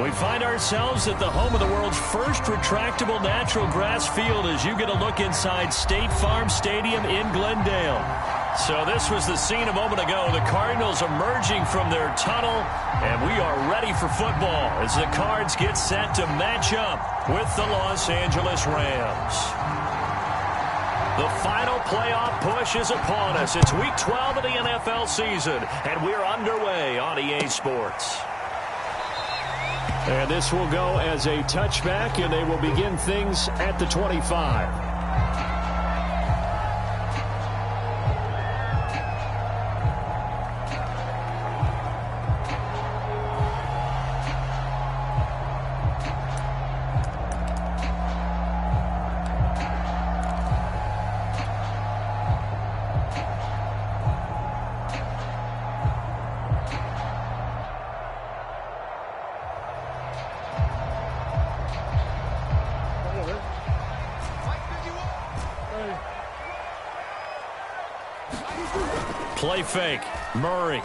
We find ourselves at the home of the world's first retractable natural grass field as you get a look inside State Farm Stadium in Glendale. So this was the scene a moment ago. The Cardinals emerging from their tunnel, and we are ready for football as the Cards get set to match up with the Los Angeles Rams. The final playoff push is upon us. It's Week 12 of the NFL season, and we're underway on EA Sports. And this will go as a touchback, and they will begin things at the 25. Play fake. Murray.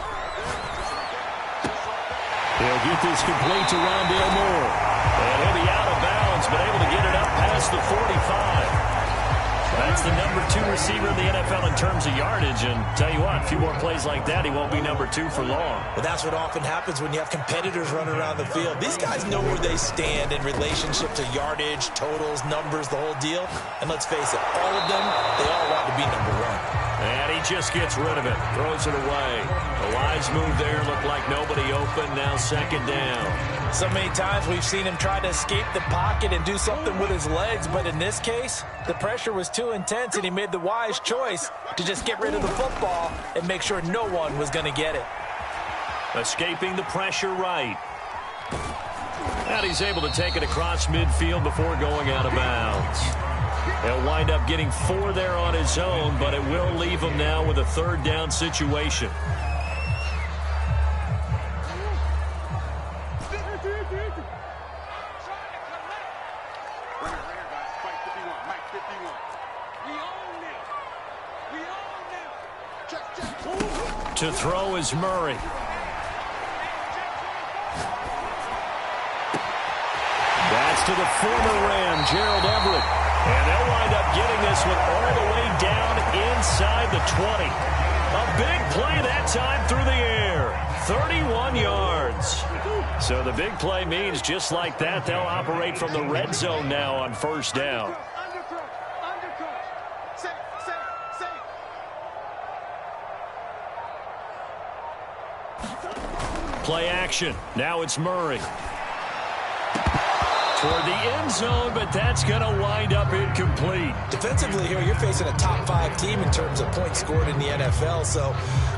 He'll get this complete to Rondale Moore. And he'll be out of bounds, but able to get it up past the 45. That's the number 2 receiver in the NFL in terms of yardage. And tell you what, a few more plays like that, he won't be number 2 for long. Well, that's what often happens when you have competitors running around the field. These guys know where they stand in relationship to yardage, totals, numbers, the whole deal. And let's face it, all of them, they all want to be number 1. And he just gets rid of it. Throws it away. The wise move there. Looked like nobody open. Now second down. So many times we've seen him try to escape the pocket and do something with his legs. But in this case, the pressure was too intense, and he made the wise choice to just get rid of the football and make sure no one was going to get it. Escaping the pressure right. And he's able to take it across midfield before going out of bounds. He'll wind up getting 4 there on his own, but it will leave him now with a third down situation. To throw is Murray. That's to the former Ram, Gerald Everett. And they'll wind up getting this one all the way down inside the 20. A big play that time through the air. 31 yards. So the big play means just like that, they'll operate from the red zone now on first down. Play action. Now it's Murray. Toward the end zone, but that's going to wind up incomplete. Defensively here, you're facing a top 5 team in terms of points scored in the NFL. So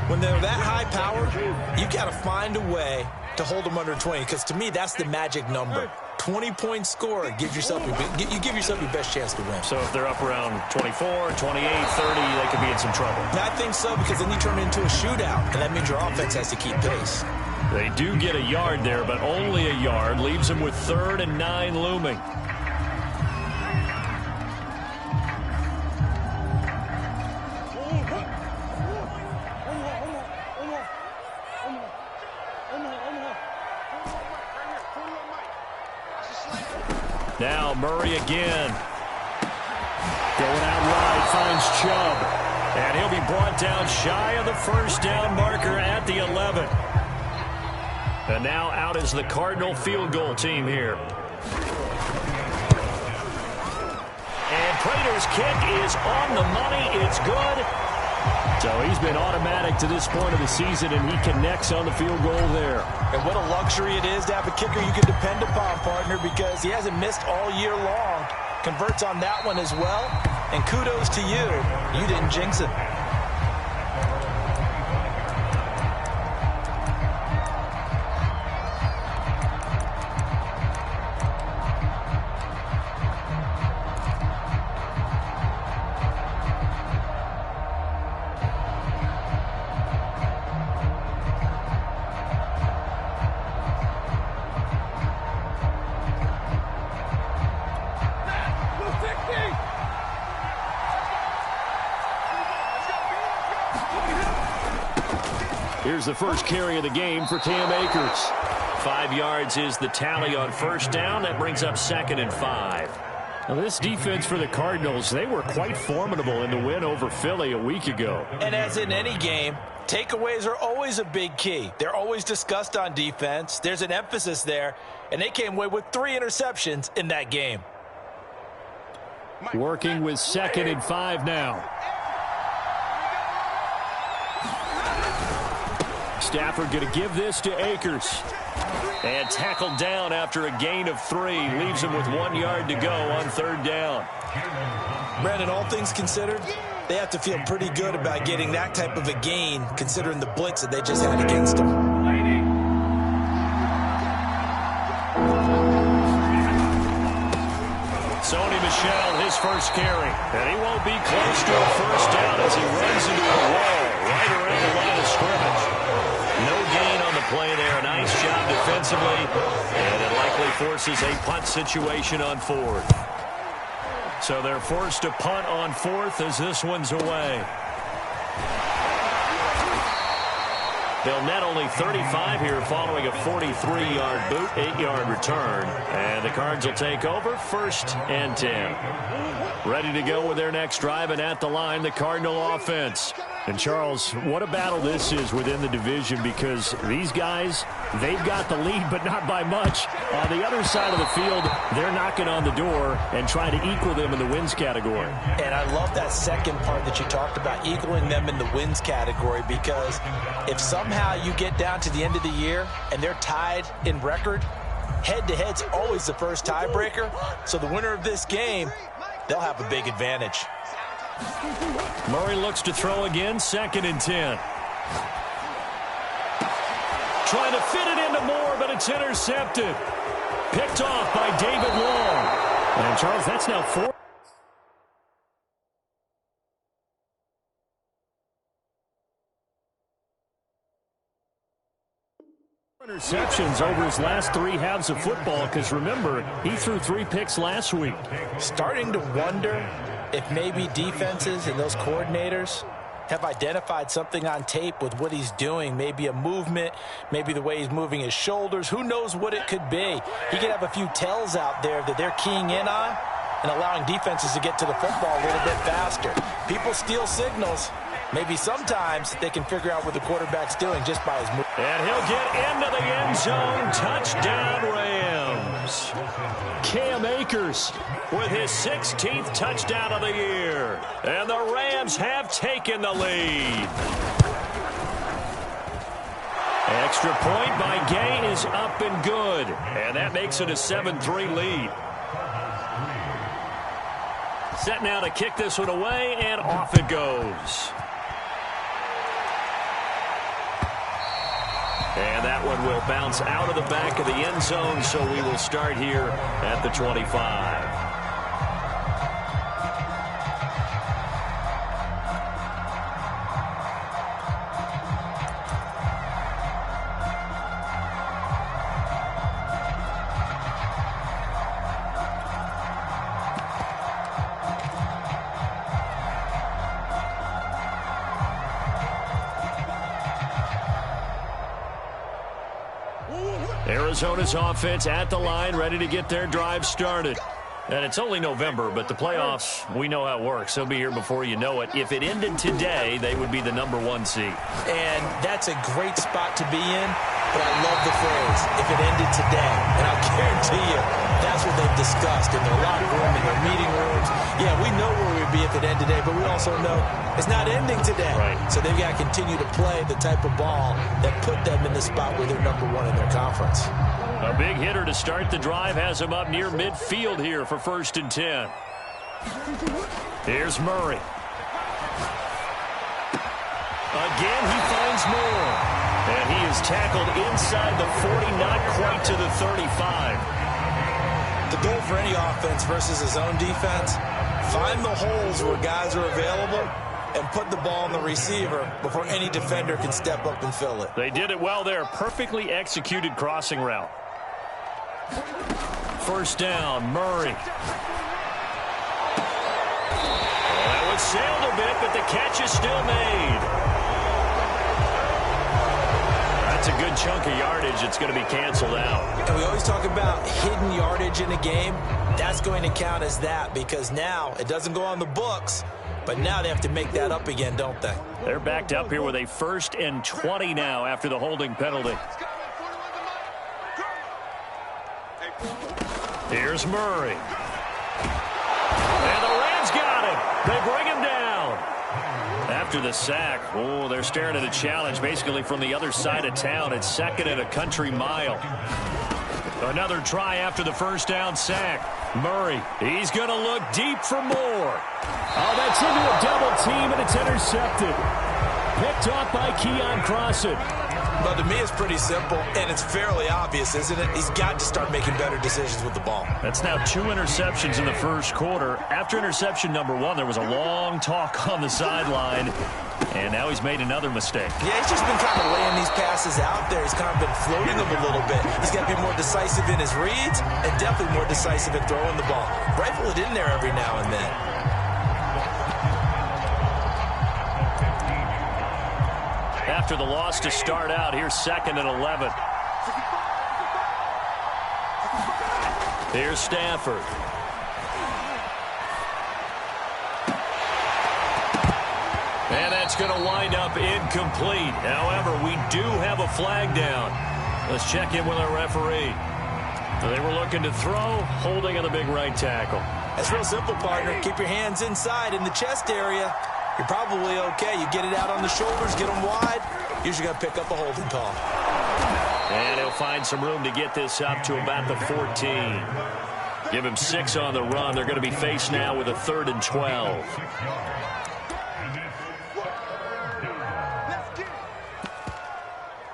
when they're that high powered, you've got to find a way to hold them under 20. Because to me, that's the magic number. 20 points scored gives yourself you give yourself your best chance to win. So if they're up around 24, 28, 30, they could be in some trouble. I think so, because then you turn it into a shootout, and that means your offense has to keep pace. They do get a yard there, but only a yard. Leaves them with 3rd and 9 looming. Now Murray again. Going out wide, finds Chubb. And he'll be brought down shy of the first down marker at the 11. And now out is the Cardinal field goal team here. And Prater's kick is on the money. It's good. So he's been automatic to this point of the season, and he connects on the field goal there. And what a luxury it is to have a kicker you can depend upon, partner, because he hasn't missed all year long. Converts on that one as well. And kudos to you. You didn't jinx it. Here's the first carry of the game for Cam Akers. 5 yards is the tally on first down. That brings up 2nd and 5. Now, this defense for the Cardinals, they were quite formidable in the win over Philly a week ago. And as in any game, takeaways are always a big key. They're always discussed on defense. There's an emphasis there, and they came away with 3 interceptions in that game. Working with 2nd and 5 now. Stafford going to give this to Akers. And tackled down after a gain of 3. Leaves him with 1 yard to go on 3rd down. Brandon, all things considered, they have to feel pretty good about getting that type of a gain, considering the blitz that they just had against them. Sony Michel, his first carry. And he won't be close to a first down as he runs into a wall right around the line of scrimmage. No gain on the play there. Nice job defensively. And it likely forces a punt situation on 4th. So they're forced to punt on 4th as this one's away. They'll net only 35 here following a 43-yard boot, 8-yard return. And the Cards will take over 1st and 10. Ready to go with their next drive, and at the line, the Cardinal offense. And Charles, what a battle this is within the division, because these guys, they've got the lead, but not by much. On the other side of the field, they're knocking on the door and trying to equal them in the wins category. And I love that second part that you talked about, equaling them in the wins category, because if somehow you get down to the end of the year and they're tied in record, head-to-head's always the first tiebreaker. So the winner of this game, they'll have a big advantage. Murray looks to throw again, 2nd and 10. Trying to fit it into Moore, but it's intercepted. Picked off by David Long. And Charles, that's now 4. Interceptions over his last 3 halves of football, because remember, he threw 3 picks last week. Starting to wonder if maybe defenses and those coordinators have identified something on tape with what he's doing. Maybe a movement, maybe the way he's moving his shoulders. Who knows what it could be? He could have a few tells out there that they're keying in on and allowing defenses to get to the football a little bit faster. People steal signals. Maybe sometimes they can figure out what the quarterback's doing just by his move. And he'll get into the end zone. Touchdown, Rams. Cam Akers with his 16th touchdown of the year. And the Rams have taken the lead. Extra point by Gay is up and good. And that makes it a 7-3 lead. Set now to kick this one away, and off it goes. And that one will bounce out of the back of the end zone, so we will start here at the 25. Arizona's offense at the line, ready to get their drive started. And it's only November, but the playoffs, we know how it works. They'll be here before you know it. If it ended today, they would be the #1 seed. And that's a great spot to be in, but I love the phrase, if it ended today. And I'll guarantee you, that's what they've discussed in their locker room, in their meeting rooms. Yeah, we know where we'd be if it ended today, but we also know it's not ending today. Right. So they've got to continue to play the type of ball that put them in the spot where they're #1 in their conference. A big hitter to start the drive has him up near midfield here for 1st and 10. Here's Murray. Again, he finds Moore. And he is tackled inside the 40, not quite to the 35. The goal for any offense versus his own defense, find the holes where guys are available and put the ball on the receiver before any defender can step up and fill it. They did it well there. Perfectly executed crossing route. 1st down, Murray. Well, that one sailed a bit, but the catch is still made. That's a good chunk of yardage. It's going to be canceled out. And we always talk about hidden yardage in a game. That's going to count as that because now it doesn't go on the books, but now they have to make that up again, don't they? They're backed up here with a 1st and 20 now after the holding penalty. Here's Murray. And the Rams got him. They bring him down. After the sack, oh, they're staring at a challenge basically from the other side of town. It's 2nd and a country mile. Another try after the 1st down sack. Murray, he's going to look deep for more. Oh, that's into a double team, and it's intercepted. Picked off by Keon Crossan. Well, to me, it's pretty simple, and it's fairly obvious, isn't it? He's got to start making better decisions with the ball. That's now 2 interceptions in the 1st quarter. After interception number 1, there was a long talk on the sideline, and now he's made another mistake. Yeah, he's just been kind of laying these passes out there. He's kind of been floating them a little bit. He's got to be more decisive in his reads and definitely more decisive in throwing the ball. Rifle it in there every now and then. After the loss to start out, here's 2nd and 11. Here's Stafford. And that's going to wind up incomplete. However, we do have a flag down. Let's check in with our referee. They were looking to throw, holding on the big right tackle. That's real simple, partner. Keep your hands inside in the chest area. You're probably okay. You get it out on the shoulders, get them wide. Usually going to pick up a holding call. And he'll find some room to get this up to about the 14. Give him 6 on the run. They're going to be faced now with a 3rd and 12.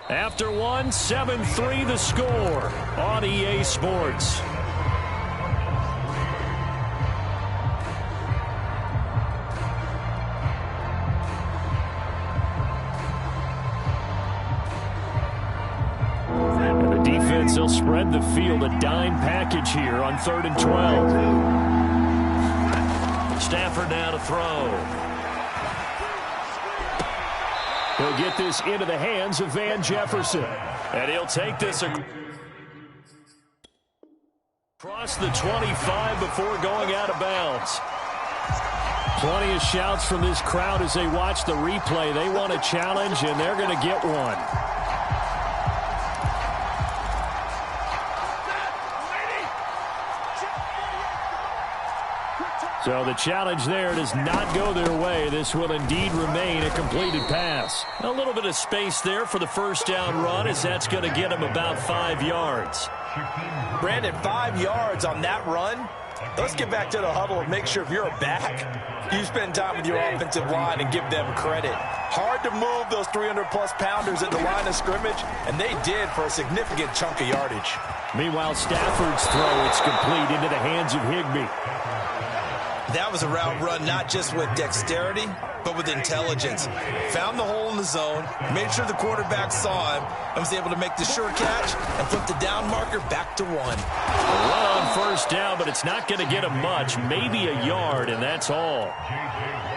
After 1, 7-3 the score on EA Sports. They'll spread the field, a dime package here on 3rd and 12. Stafford now to throw. He'll get this into the hands of Van Jefferson. And he'll take this across the 25 before going out of bounds. Plenty of shouts from this crowd as they watch the replay. They want a challenge, and they're going to get one. So the challenge there does not go their way. This will indeed remain a completed pass. A little bit of space there for the 1st down run, as that's going to get him about 5 yards. Brandon, 5 yards on that run. Let's get back to the huddle and make sure if you're a back, you spend time with your offensive line and give them credit. Hard to move those 300-plus pounders at the line of scrimmage, and they did for a significant chunk of yardage. Meanwhile, Stafford's throw, it's complete into the hands of Higbee. That was a route run not just with dexterity, but with intelligence. Found the hole in the zone, made sure the quarterback saw him, and was able to make the sure catch and flip the down marker back to 1. A run on 1st down, but it's not going to get him much, maybe a yard, and that's all.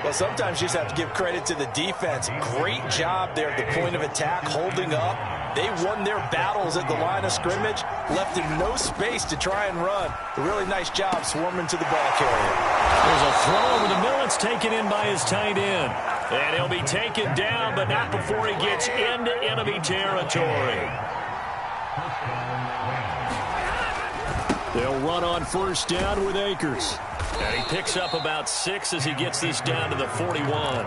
Well, sometimes you just have to give credit to the defense. Great job there at the point of attack, holding up. They won their battles at the line of scrimmage, left him no space to try and run. A really nice job swarming to the ball carrier. There's a throw over the middle. It's taken in by his tight end. And he'll be taken down, but not before he gets into enemy territory. They'll run on 1st down with Akers. And he picks up about 6 as he gets this down to the 41.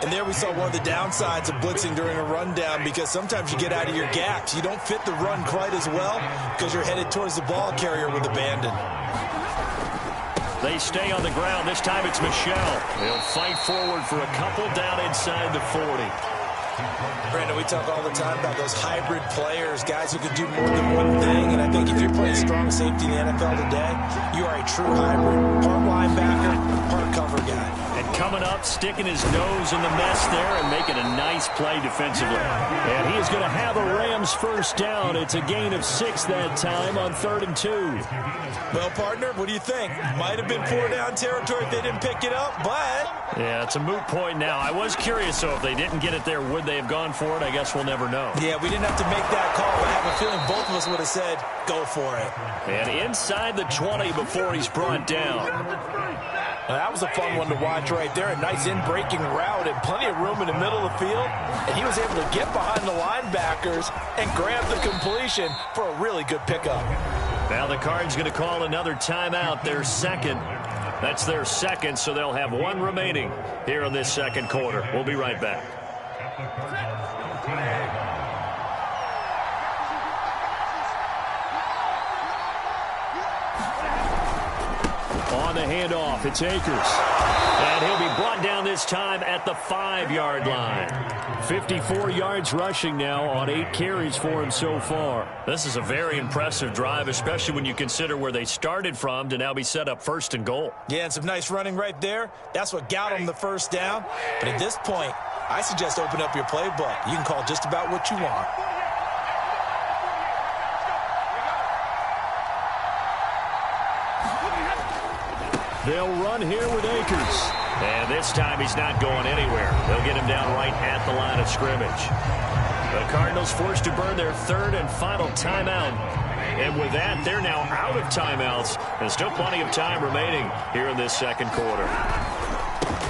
And there we saw one of the downsides of blitzing during a rundown, because sometimes you get out of your gaps. You don't fit the run quite as well because you're headed towards the ball carrier with abandon. They stay on the ground. This time it's Michel. He'll fight forward for a couple down inside the 40. Brandon, we talk all the time about those hybrid players, guys who can do more than one thing. And I think if you're playing strong safety in the NFL today, you are a true hybrid. Part linebacker, part cover guy. And coming up, sticking his nose in the mess there and making a nice play defensively. And he is going to have a Rams first down. It's a gain of 6 that time on 3rd and 2. Well, partner, what do you think? Might have been 4-down territory if they didn't pick it up, but... Yeah, it's a moot point now. I was curious, so if they didn't get it there, would they have gone for it? I guess we'll never know. Yeah, we didn't have to make that call, but I have a feeling both of us would have said, go for it. And inside the 20 before he's brought down. Now, that was a fun one to watch right there. A nice in-breaking route and plenty of room in the middle of the field. And he was able to get behind the linebackers and grab the completion for a really good pickup. Now the Cards going to call another timeout, their second. That's their second, so they'll have one remaining here in this second quarter. We'll be right back. On the handoff, it's Akers. And he'll be brought down this time at the 5-yard line. 54 yards rushing now on 8 carries for him so far. This is a very impressive drive, especially when you consider where they started from to now be set up 1st and goal. Yeah, and some nice running right there. That's what got them the first down. But at this point, I suggest open up your playbook. You can call just about what you want. They'll run here with Akers. And this time he's not going anywhere. They'll get him down right at the line of scrimmage. The Cardinals forced to burn their 3rd and final timeout. And with that, they're now out of timeouts. There's still plenty of time remaining here in this second quarter.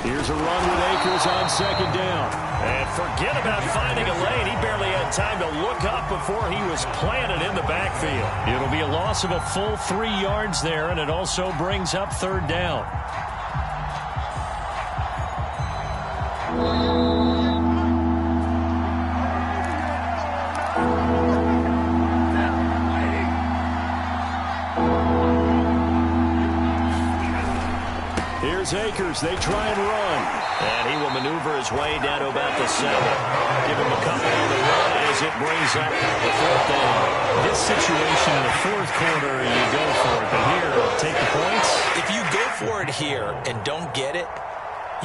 Here's a run with Akers on 2nd down. And forget about finding a lane. He barely had time to look up before he was planted in the backfield. It'll be a loss of a full 3 yards there, and it also brings up 3rd down. Here's Akers. They try and run. And he will maneuver his way down to about the 7. Give him a couple on the run as it brings up the 4th down. This situation in the 4th quarter, you go for it. But here, take the points. If you go for it here and don't get it,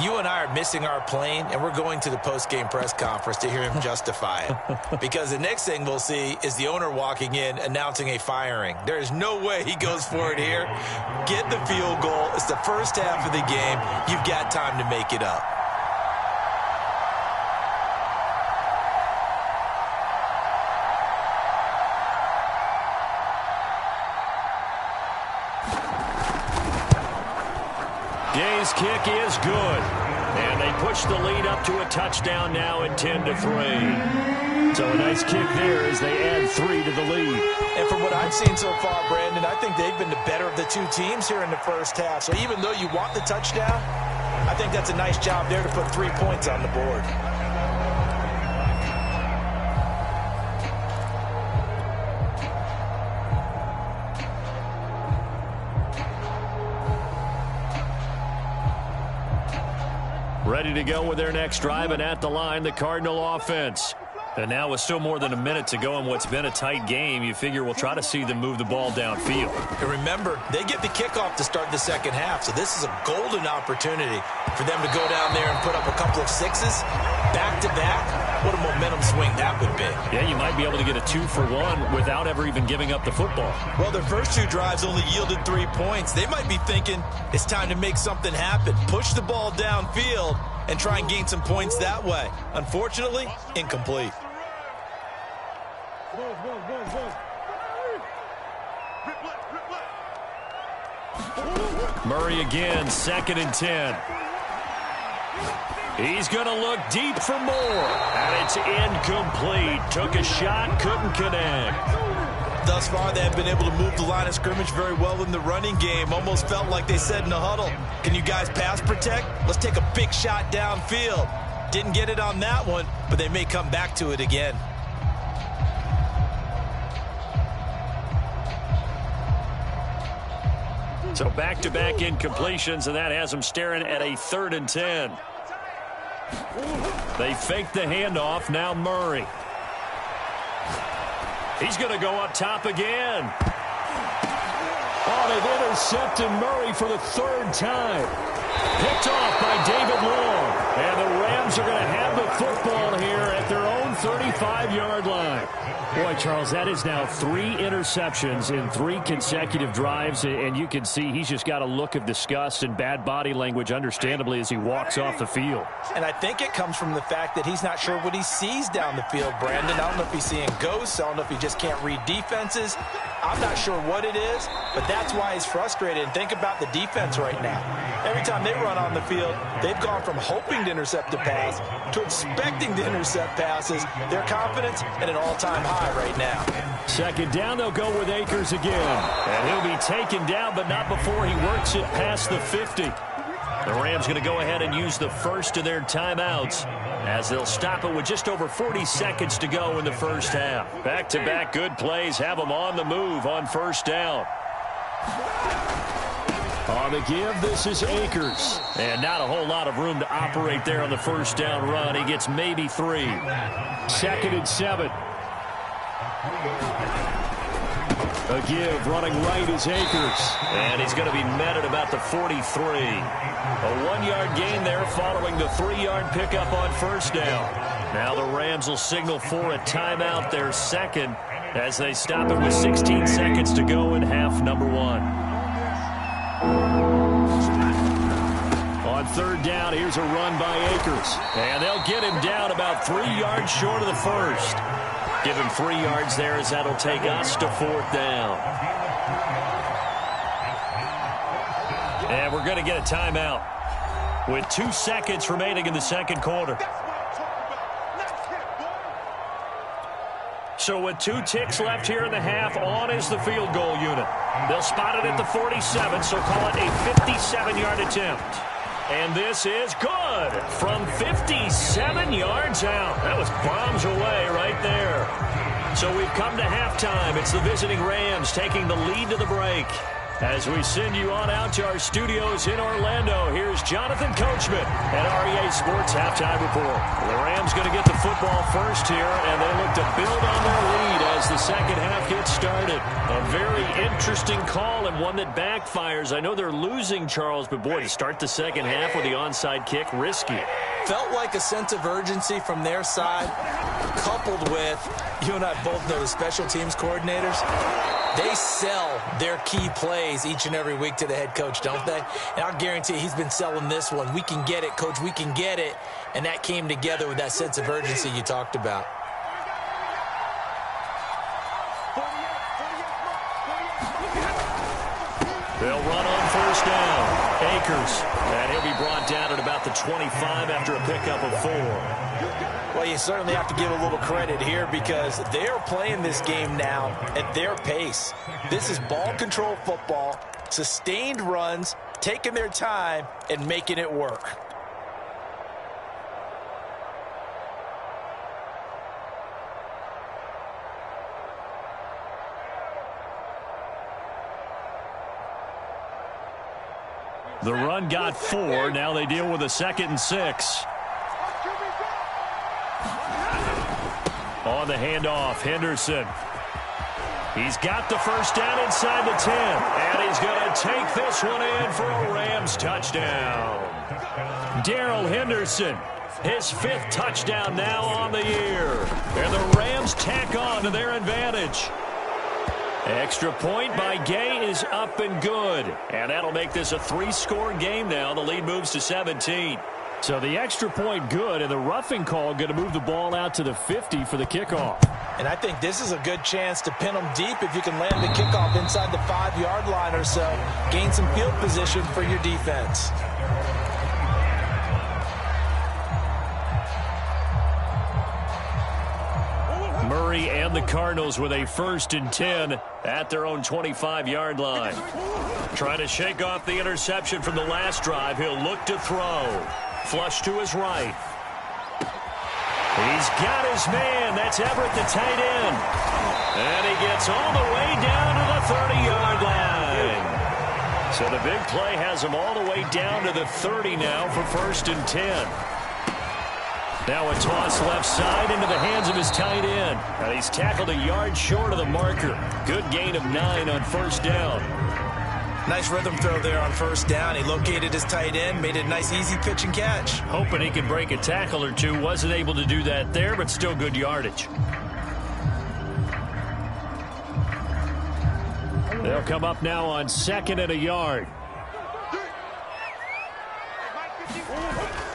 you and I are missing our plane, and we're going to the post-game press conference to hear him justify it. Because the next thing we'll see is the owner walking in announcing a firing. There is no way he goes for it here. Get the field goal. It's the first half of the game. You've got time to make it up. Gay's kick is good. And they push the lead up to a touchdown now at 10-3. So a nice kick there as they add 3 to the lead. And from what I've seen so far, Brandon, I think they've been the better of the two teams here in the first half. So even though you want the touchdown, I think that's a nice job there to put 3 points on the board. Ready to go with their next drive, and at the line, the Cardinal offense. And now with still more than a minute to go in what's been a tight game, you figure we'll try to see them move the ball downfield. And remember, they get the kickoff to start the second half, so this is a golden opportunity for them to go down there and put up a couple of 6s back-to-back. What a momentum swing that would be. Yeah, you might be able to get a 2-for-1 without ever even giving up the football. Well, their first 2 drives only yielded 3 points. They might be thinking it's time to make something happen. Push the ball downfield and try and gain some points that way. Unfortunately, incomplete. Murray again, 2nd and 10. He's going to look deep for more. And it's incomplete. Took a shot, couldn't connect. Thus far, they have been able to move the line of scrimmage very well in the running game. Almost felt like they said in the huddle, can you guys pass protect? Let's take a big shot downfield. Didn't get it on that one, but they may come back to it again. So back-to-back incompletions, and that has them staring at a 3rd and 10. They fake the handoff. Now Murray. He's going to go up top again. Oh, they've intercepted Murray for the third time. Picked off by David Long. And the Rams are going to have the football here at their own 35-yard line. Boy, Charles, that is now 3 interceptions in 3 consecutive drives, and you can see he's just got a look of disgust and bad body language, understandably, as he walks off the field. And I think it comes from the fact that he's not sure what he sees down the field, Brandon. I don't know if he's seeing ghosts. I don't know if he just can't read defenses. I'm not sure what it is, but that's why he's frustrated. And think about the defense right now. Every time they run on the field, they've gone from hoping to intercept a pass to expecting to intercept passes. Their confidence at an all-time high right now. Second down, they'll go with Akers again. And he'll be taken down, but not before he works it past the 50. The Rams going to go ahead and use the first of their timeouts as they'll stop it with just over 40 seconds to go in the first half. Back-to-back good plays have them on the move on first down. On the give, this is Akers. And not a whole lot of room to operate there on the first down run. He gets maybe 3. Second and 7. A give, running right is Akers. And he's going to be met at about the 43. A 1-yard gain there following the 3-yard pickup on first down. Now the Rams will signal for a timeout, their second, as they stop it with 16 seconds to go in half number 1. On third down, here's a run by Akers. And they'll get him down about 3 yards short of the first. Give him 3 yards there as that'll take us to fourth down. And we're going to get a timeout with 2 seconds remaining in the second quarter. So with 2 ticks left here in the half, on is the field goal unit. They'll spot it at the 47, so call it a 57-yard attempt. And this is good from 57 yards out. That was bombs away right there. So we've come to halftime. It's the visiting Rams taking the lead to the break. As we send you on out to our studios in Orlando, here's Jonathan Coachman at REA Sports Halftime Report. The Rams going to get the football first here, and they look to build on their lead as the second half gets started. A very interesting call and one that backfires. I know they're losing, Charles, but boy, to start the second half with the onside kick, risky. Felt like a sense of urgency from their side, coupled with, you and I both know the special teams coordinators. They sell their key plays each and every week to the head coach, don't they? And I'll guarantee he's been selling this one. We can get it, coach. We can get it. And that came together with that sense of urgency you talked about. They'll run on first down. Akers. And he'll be brought down at about the 25 after a pickup of 4. Well, you certainly have to give a little credit here because they're playing this game now at their pace. This is ball control football, sustained runs, taking their time, and making it work. The run got 4. Now they deal with a 2nd and 6. On the handoff, Henderson. He's got the first down inside the 10. And he's going to take this one in for a Rams touchdown. Darrell Henderson, his 5th touchdown now on the year. And the Rams tack on to their advantage. Extra point by Gay is up and good. And that'll make this a 3-score game now. The lead moves to 17. So the extra point good, and the roughing call going to move the ball out to the 50 for the kickoff. And I think this is a good chance to pin them deep if you can land the kickoff inside the 5-yard line or so. Gain some field position for your defense. Murray and the Cardinals with a 1st and 10 at their own 25-yard line. Trying to shake off the interception from the last drive. He'll look to throw. Flush to his right. He's got his man. That's Everett, the tight end. And he gets all the way down to the 30-yard line. So the big play has him all the way down to the 30 now for 1st and 10. Now a toss left side into the hands of his tight end. And he's tackled a yard short of the marker. Good gain of 9 on first down. Nice rhythm throw there on first down. He located his tight end, made it a nice easy pitch and catch. Hoping he could break a tackle or two. Wasn't able to do that there, but still good yardage. They'll come up now on 2nd and a yard.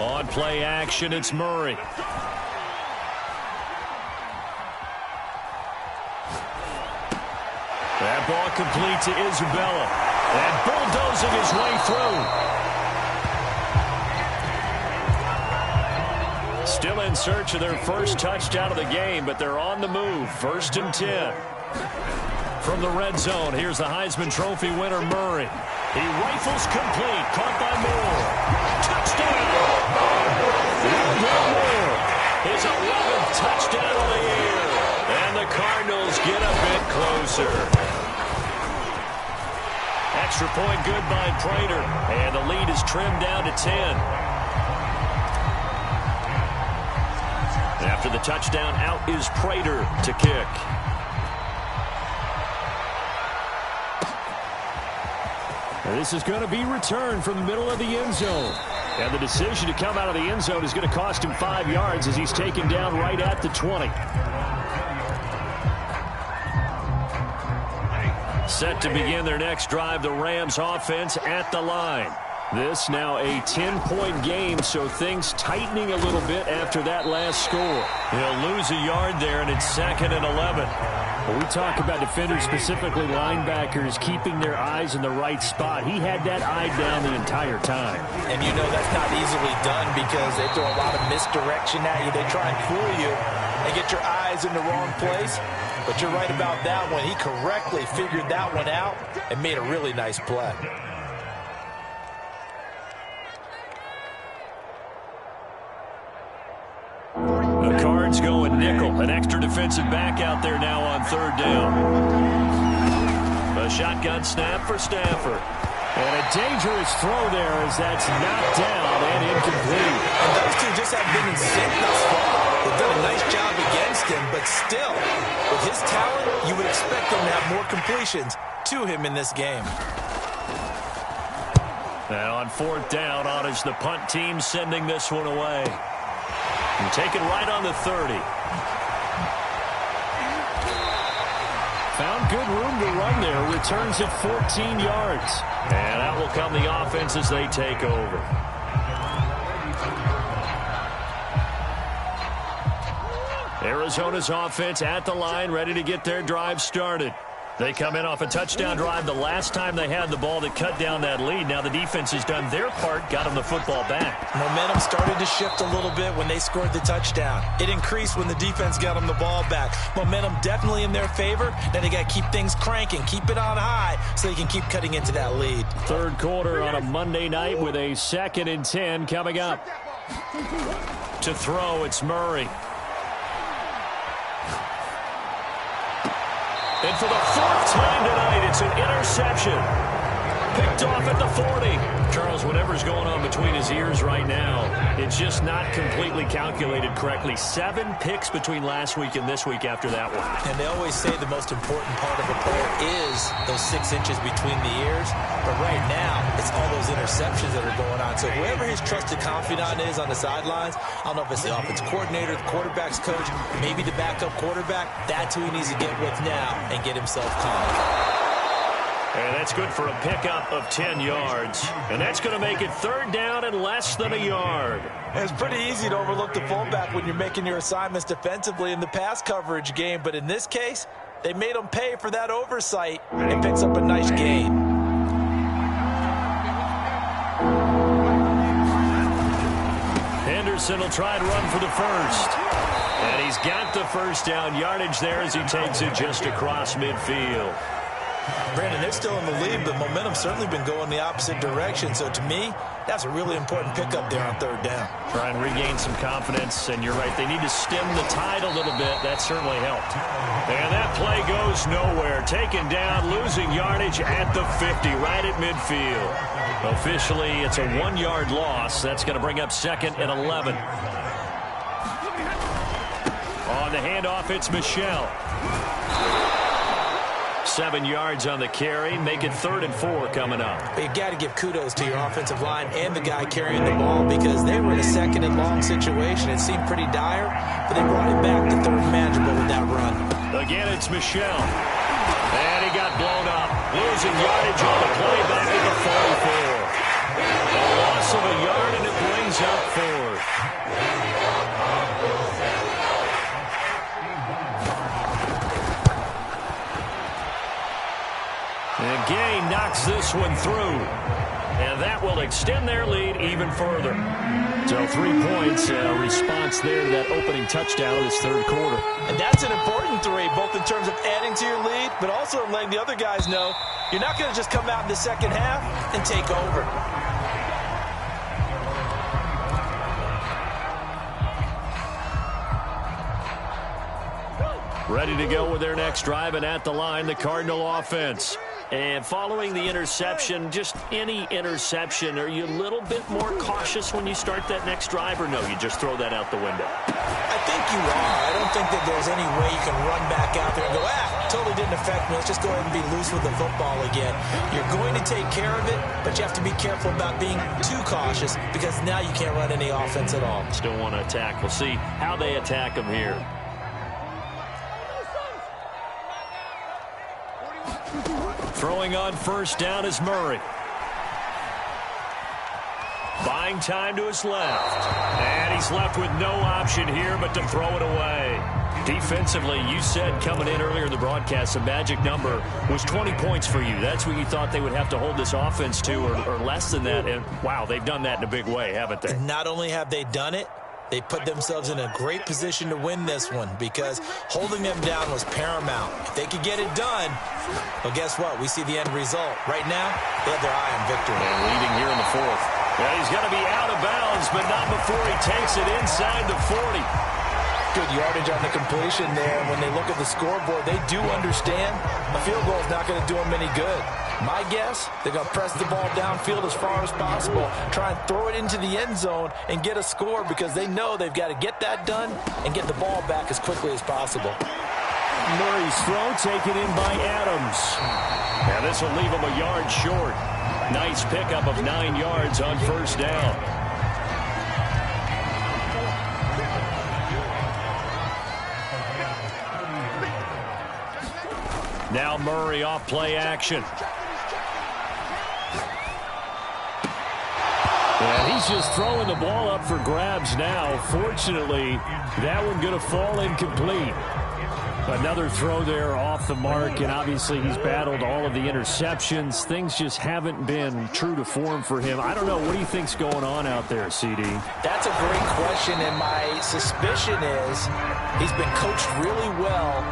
On play action, it's Murray. That ball complete to Isabella. And bulldozing his way through. Still in search of their first touchdown of the game, but they're on the move. 1st and 10. From the red zone, here's the Heisman Trophy winner, Murray. He rifles complete, caught by Moore. Touchdown! Moore, his 11th touchdown of the year. And the Cardinals get a bit closer. Extra point good by Prater. And the lead is trimmed down to 10. After the touchdown, out is Prater to kick. This is going to be returned from the middle of the end zone. And the decision to come out of the end zone is going to cost him 5 yards as he's taken down right at the 20. Set to begin their next drive, the Rams offense at the line. This now a 10-point game, so things tightening a little bit after that last score. He'll lose a yard there, and it's 2nd and 11. When we talk about defenders, specifically linebackers, keeping their eyes in the right spot, he had that eye down the entire time. And you know that's not easily done because they throw a lot of misdirection at you. They try and fool you and get your eyes in the wrong place. But you're right about that one. He correctly figured that one out and made a really nice play. The Cards going nickel. An extra defensive back out there now on 3rd down. A shotgun snap for Stafford. And a dangerous throw there as that's knocked down and incomplete. And those two just have been in sync thus far. They've done a nice job against him, but still, with his talent, you would expect him to have more completions to him in this game. And on 4th down, on is the punt team sending this one away. And taken right on the 30. Found good room to run there. Returns at 14 yards. And out will come the offense as they take over. Arizona's offense at the line, ready to get their drive started. They come in off a touchdown drive the last time they had the ball that cut down that lead. Now the defense has done their part, got them the football back. Momentum started to shift a little bit when they scored the touchdown. It increased when the defense got them the ball back. Momentum definitely in their favor. Now they got to keep things cranking, keep it on high so they can keep cutting into that lead. 3rd quarter on a Monday night with a 2nd and 10 coming up. To throw, it's Murray. And for the 4th time tonight, it's an interception. Picked off at the 40. Charles, whatever's going on between his ears right now, it's just not completely calculated correctly. 7 picks between last week and this week after that one. And they always say the most important part of a player is those 6 inches between the ears. But right now, it's all those interceptions that are going on. So whoever his trusted confidant is on the sidelines, I don't know if it's the offensive coordinator, the quarterback's coach, maybe the backup quarterback, that's who he needs to get with now and get himself calm. And that's good for a pickup of 10 yards. And that's going to make it 3rd down and less than a yard. It's pretty easy to overlook the fullback when you're making your assignments defensively in the pass coverage game. But in this case, they made him pay for that oversight and picks up a nice gain. Henderson will try and run for the first. And he's got the first down yardage there as he takes it just across midfield. Brandon, they're still in the lead, but momentum's certainly been going the opposite direction. So to me, that's a really important pickup there on 3rd down. Try and regain some confidence, and you're right, they need to stem the tide a little bit. That certainly helped. And that play goes nowhere. Taken down, losing yardage at the 50, right at midfield. Officially, it's a 1-yard loss. That's going to bring up 2nd and 11. On the handoff, it's Michel. 7 yards on the carry. Make it 3rd and 4 coming up. You got to give kudos to your offensive line and the guy carrying the ball because they were in a 2nd and long situation. It seemed pretty dire, but they brought it back to 3rd and manageable with that run. Again, it's Michel. And he got blown up. Losing yardage on the play back at the 44. A loss of a yard, and it brings up 4th. And Gay knocks this one through. And that will extend their lead even further. So 3 points, response there to that opening touchdown of this 3rd quarter. And that's an important 3, both in terms of adding to your lead, but also letting the other guys know you're not going to just come out in the 2nd half and take over. Ready to go with their next drive, and at the line, the Cardinal offense. And following the interception, just any interception, are you a little bit more cautious when you start that next drive, or no, you just throw that out the window? I think you are. I don't think that there's any way you can run back out there and go, totally didn't affect me. Let's just go ahead and be loose with the football again. You're going to take care of it, but you have to be careful about being too cautious because now you can't run any offense at all. Still want to attack. We'll see how they attack them here. Throwing on 1st down is Murray. Buying time to his left. And he's left with no option here but to throw it away. Defensively, you said coming in earlier in the broadcast, the magic number was 20 points for you. That's what you thought they would have to hold this offense to, or less than that. And, wow, they've done that in a big way, haven't they? And not only have they done it, they put themselves in a great position to win this one because holding them down was paramount. If they could get it done, well, guess what? We see the end result. Right now, they have their eye on victory. And leading here in the 4th. Well, he's going to be out of bounds, but not before he takes it inside the 40. Good yardage on the completion there. When they look at the scoreboard, they do understand a field goal is not going to do them any good. My guess, they're going to press the ball downfield as far as possible, try and throw it into the end zone and get a score because they know they've got to get that done and get the ball back as quickly as possible. Murray's throw taken in by Adams. Now this will leave him a yard short. Nice pickup of 9 yards on 1st down. Now Murray off play action. And he's just throwing the ball up for grabs now. Fortunately, that one going to fall incomplete. Another throw there off the mark, and obviously he's battled all of the interceptions. Things just haven't been true to form for him. I don't know. What do you think's going on out there, CD? That's a great question, and my suspicion is he's been coached really well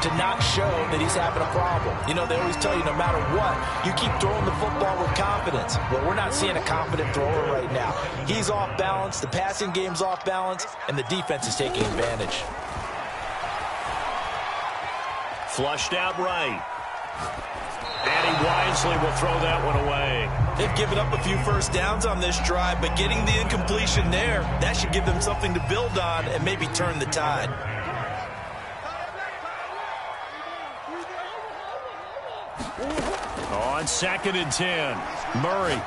to not show that he's having a problem. You know, they always tell you no matter what, you keep throwing the football with confidence. Well, we're not seeing a confident thrower right now. He's off balance, the passing game's off balance, and the defense is taking advantage. Flushed out right. And he wisely will throw that one away. They've given up a few 1st downs on this drive, but getting the incompletion there, that should give them something to build on and maybe turn the tide. On 2nd and 10, Murray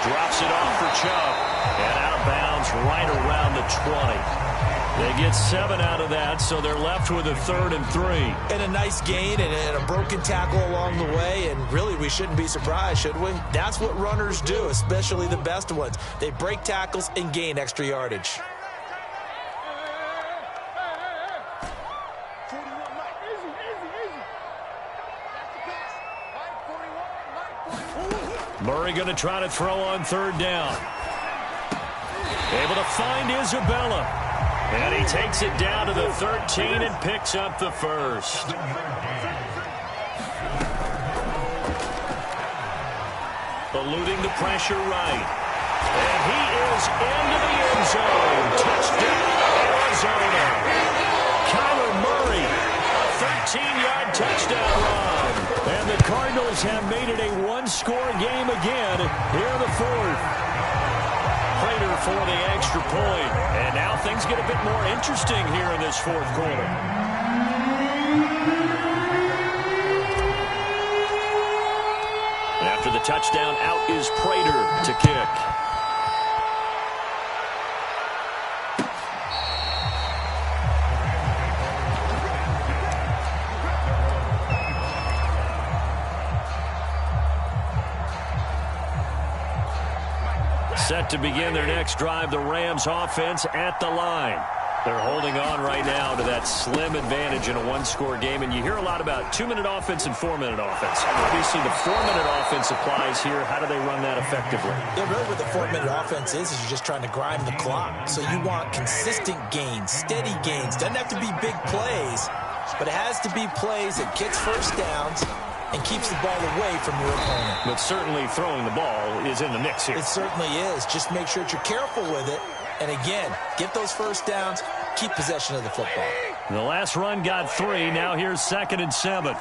drops it off for Chubb. And out of bounds right around the 20. They get 7 out of that, so they're left with a 3rd and 3. And a nice gain and a broken tackle along the way, and really we shouldn't be surprised, should we? That's what runners do, especially the best ones. They break tackles and gain extra yardage. Murray going to try to throw on 3rd down. Able to find Isabella. And he takes it down to the 13 and picks up the 1st. Eluding the pressure right. And he is into the end zone. Touchdown, Arizona. Kyler Murray, 13-yard touchdown run. And the Cardinals have made it a one-score game again here in the 4th. Prater for the extra point. And now things get a bit more interesting here in this 4th quarter. the touchdown, out is Prater to kick. Set to begin their next drive, the Rams offense at the line. They're holding on right now to that slim advantage in a one-score game, and you hear a lot about 2-minute offense and 4-minute offense. Obviously, the 4-minute offense applies here. How do they run that effectively? Yeah, really what the 4-minute offense is you're just trying to grind the clock. So you want consistent gains, steady gains. Doesn't have to be big plays, but it has to be plays that gets first downs and keeps the ball away from your opponent. But certainly throwing the ball is in the mix here. It certainly is. Just make sure that you're careful with it. And again, get those first downs, keep possession of the football. The last run got 3. Now here's 2nd and 7.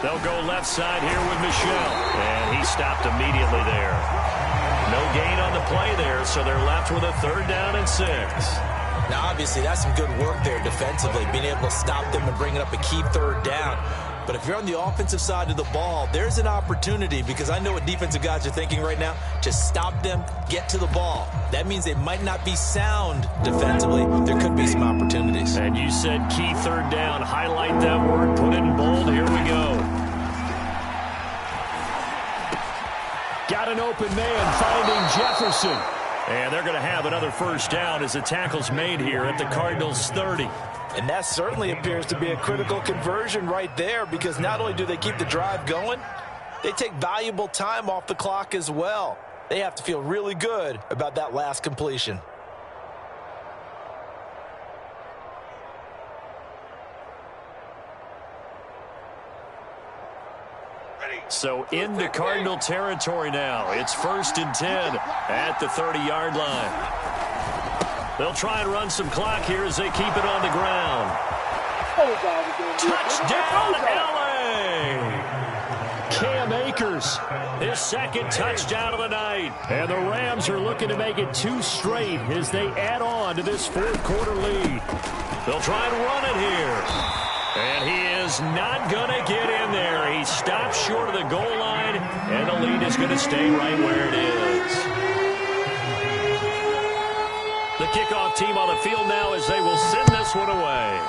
They'll go left side here with Michel. And he stopped immediately there. No gain on the play there, so they're left with a 3rd down and 6. Now, obviously, that's some good work there defensively, being able to stop them and bringing up a key 3rd down. But if you're on the offensive side of the ball, there's an opportunity, because I know what defensive guys are thinking right now. Just stop them, get to the ball. That means they might not be sound defensively. There could be some opportunities. And you said key 3rd down. Highlight that word, put it in bold. Here we go. Got an open man finding Jefferson. And they're going to have another first down as the tackle's made here at the Cardinals' 30. And that certainly appears to be a critical conversion right there, because not only do they keep the drive going, they take valuable time off the clock as well. They have to feel really good about that last completion. So into Cardinal territory now. It's 1st and 10 at the 30-yard line. They'll try and run some clock here as they keep it on the ground. Touchdown, L.A. Cam Akers, his 2nd touchdown of the night. And the Rams are looking to make it 2 straight as they add on to this 4th quarter lead. They'll try and run it here. And he is not going to get in there. He stops short of the goal line, and the lead is going to stay right where it is. The kickoff team on the field now as they will send this one away.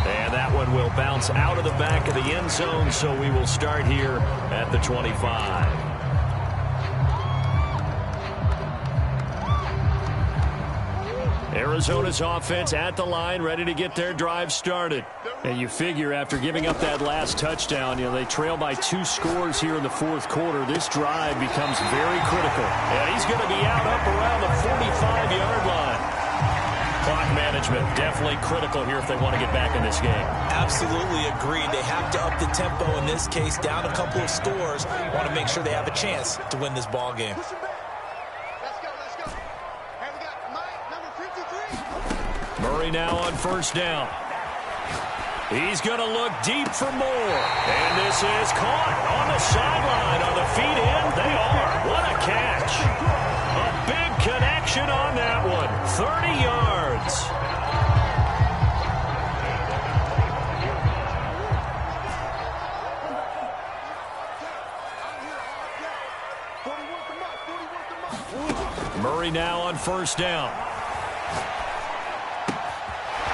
And that one will bounce out of the back of the end zone, so we will start here at the 25. Arizona's offense at the line, ready to get their drive started. And you figure after giving up that last touchdown, they trail by 2 scores here in the 4th quarter. This drive becomes very critical. And he's going to be out up around the 45-yard line. Clock management definitely critical here if they want to get back in this game. Absolutely agreed. They have to up the tempo in this case, down a couple of scores. Want to make sure they have a chance to win this ball game. Murray now on 1st down. He's going to look deep for more. And this is caught on the sideline. Are the feet in? They are. What a catch. A big connection on that one. 30 yards. Murray now on 1st down.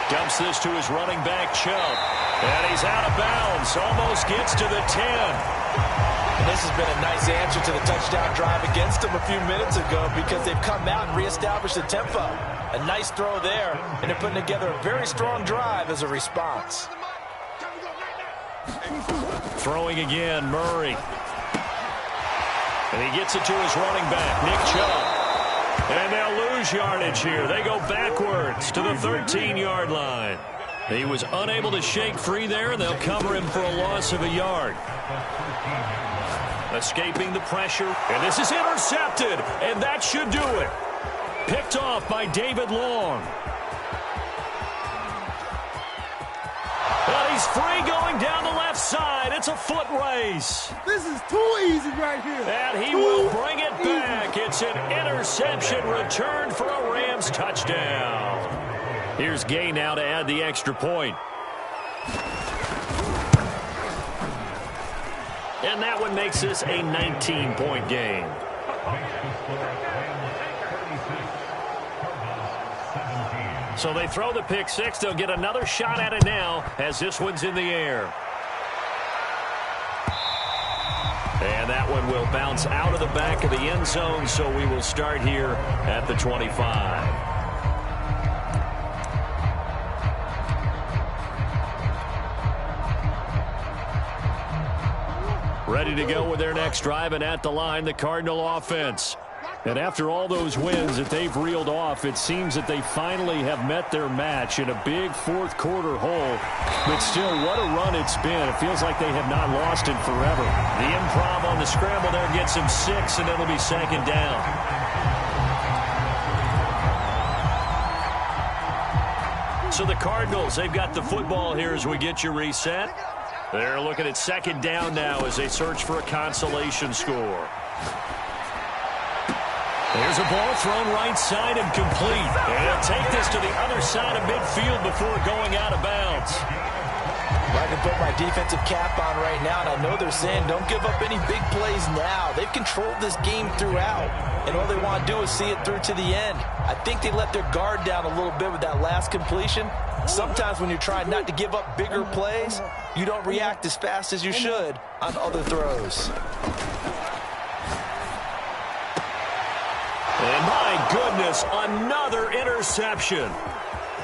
Dumps this to his running back, Chubb. And he's out of bounds. Almost gets to the 10. And this has been a nice answer to the touchdown drive against them a few minutes ago, because they've come out and reestablished the tempo. A nice throw there, and they're putting together a very strong drive as a response. Throwing again, Murray. And he gets it to his running back, Nick Chubb. And they'll lose yardage here. They go backwards to the 13-yard line. He was unable to shake free there, and they'll cover him for a loss of a yard. Escaping the pressure, and this is intercepted, and that should do it. Picked off by David Long. And he's free going down the left side. It's a foot race. This is too easy right here. And he will bring it back. It's an interception return for a Rams touchdown. Here's Gay now to add the extra point. And that one makes this a 19-point game. So they throw the pick six. They'll get another shot at it now as this one's in the air. And that one will bounce out of the back of the end zone, so we will start here at the 25. Ready to go with their next drive, and at the line, the Cardinal offense. And after all those wins that they've reeled off, it seems that they finally have met their match in a big fourth quarter hole. But still, what a run it's been. It feels like they have not lost it forever. The improv on the scramble there gets him 6, and it'll be second down. So the Cardinals, they've got the football here as we get you reset. They're looking at second down now as they search for a consolation score. There's a ball thrown right side and complete. And they'll take this to the other side of midfield before going out of bounds. I can put my defensive cap on right now, and I know they're saying don't give up any big plays now. They've controlled this game throughout, and all they want to do is see it through to the end. I think they let their guard down a little bit with that last completion. Sometimes when you're trying not to give up bigger plays, you don't react as fast as you should on other throws. And my goodness, another interception.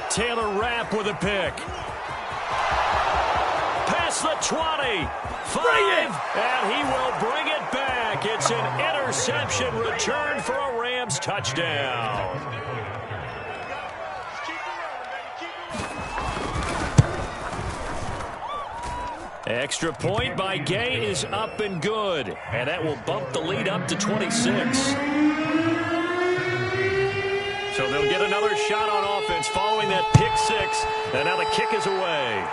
Taylor Rapp with a pick. Past the 20. 5. And he will bring it back. It's an interception return for a Rams touchdown. Extra point by Gay is up and good. And that will bump the lead up to 26. So they'll get another shot on offense following that pick six. And now the kick is away.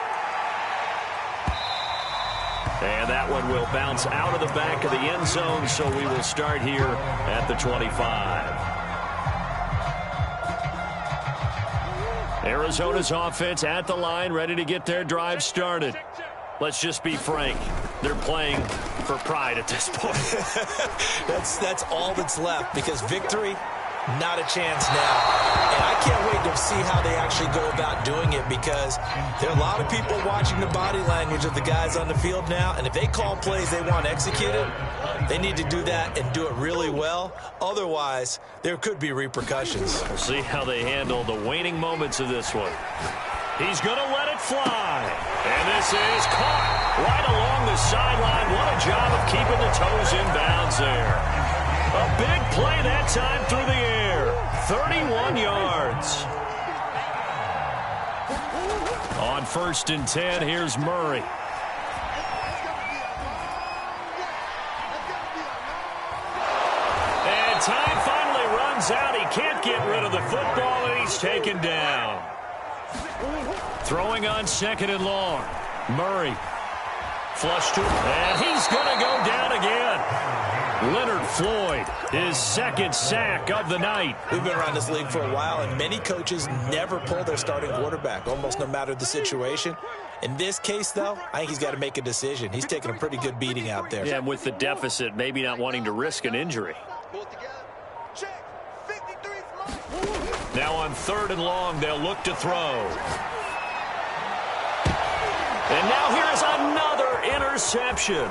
And that one will bounce out of the back of the end zone, so we will start here at the 25. Arizona's offense at the line, ready to get their drive started. Let's just be frank. They're playing for pride at this point. That's all that's left, because victory, not a chance now. And I can't wait to see how they actually go about doing it, because there are a lot of people watching the body language of the guys on the field now, and if they call plays they want executed, they need to do that and do it really well. Otherwise, there could be repercussions. We'll see how they handle the waning moments of this one. He's going to let it fly. And this is caught right along the sideline. What a job of keeping the toes in bounds there. A big play that time through the air. 31 yards. On 1st and 10, here's Murray. And time finally runs out. He can't get rid of the football, and he's taken down. Throwing on 2nd and long. Murray. Flush to him. And he's going to go down again. Leonard Floyd, his 2nd sack of the night. We've been around this league for a while, and many coaches never pull their starting quarterback, almost no matter the situation. In this case, though, I think he's got to make a decision. He's taking a pretty good beating out there. Yeah, and with the deficit, maybe not wanting to risk an injury. Now on 3rd and long, they'll look to throw. And now here's another interception.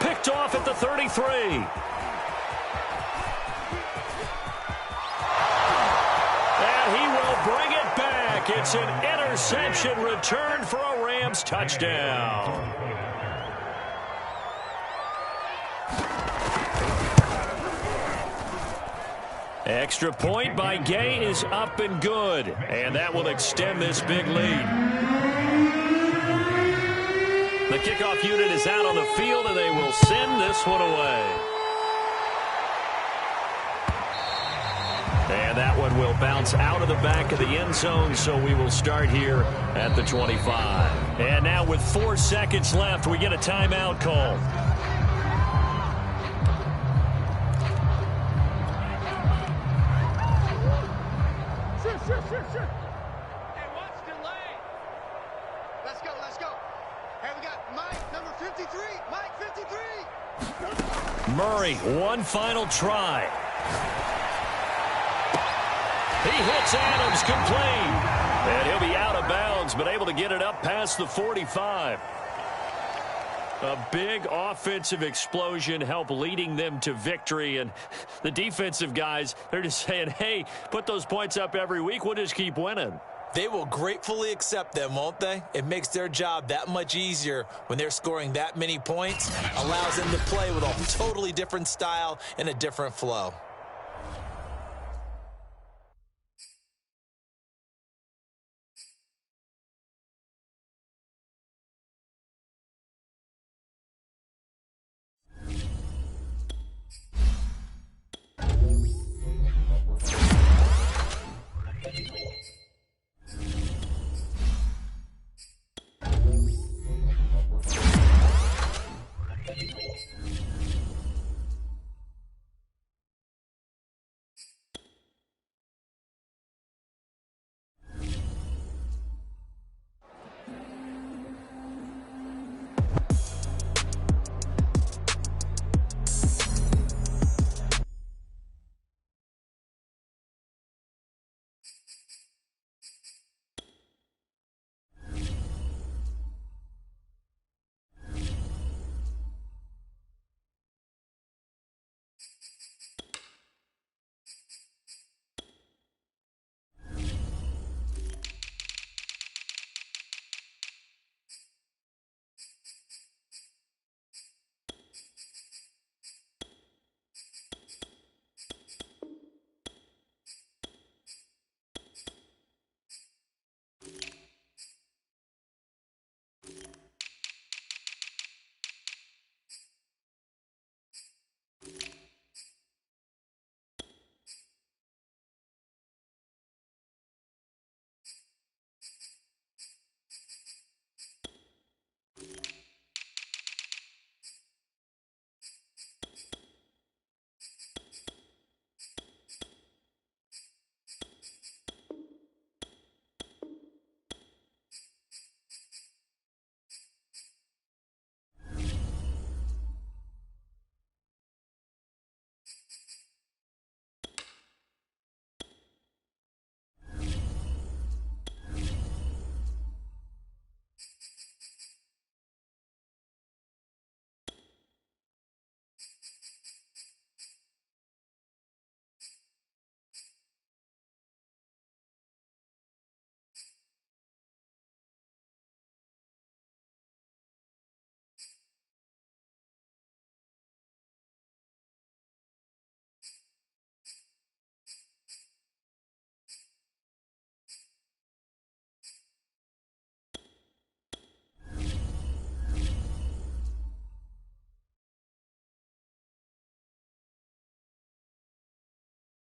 Picked off at the 33. And he will bring it back. It's an interception return for a Rams touchdown. Extra point by Gay is up and good. And that will extend this big lead. The kickoff unit is out on the field, and they will send this one away. And that one will bounce out of the back of the end zone, so we will start here at the 25. And now with 4 seconds left, we get a timeout call. Sure. Hey, watch delay. Let's go. Hey, we got Mike, number 52. Murray, one final try. He hits Adams complete. And he'll be out of bounds, but able to get it up past the 45. A big offensive explosion helped leading them to victory. And the defensive guys, they're just saying, hey, put those points up every week. We'll just keep winning. They will gratefully accept them, won't they? It makes their job that much easier when they're scoring that many points. Allows them to play with a totally different style and a different flow.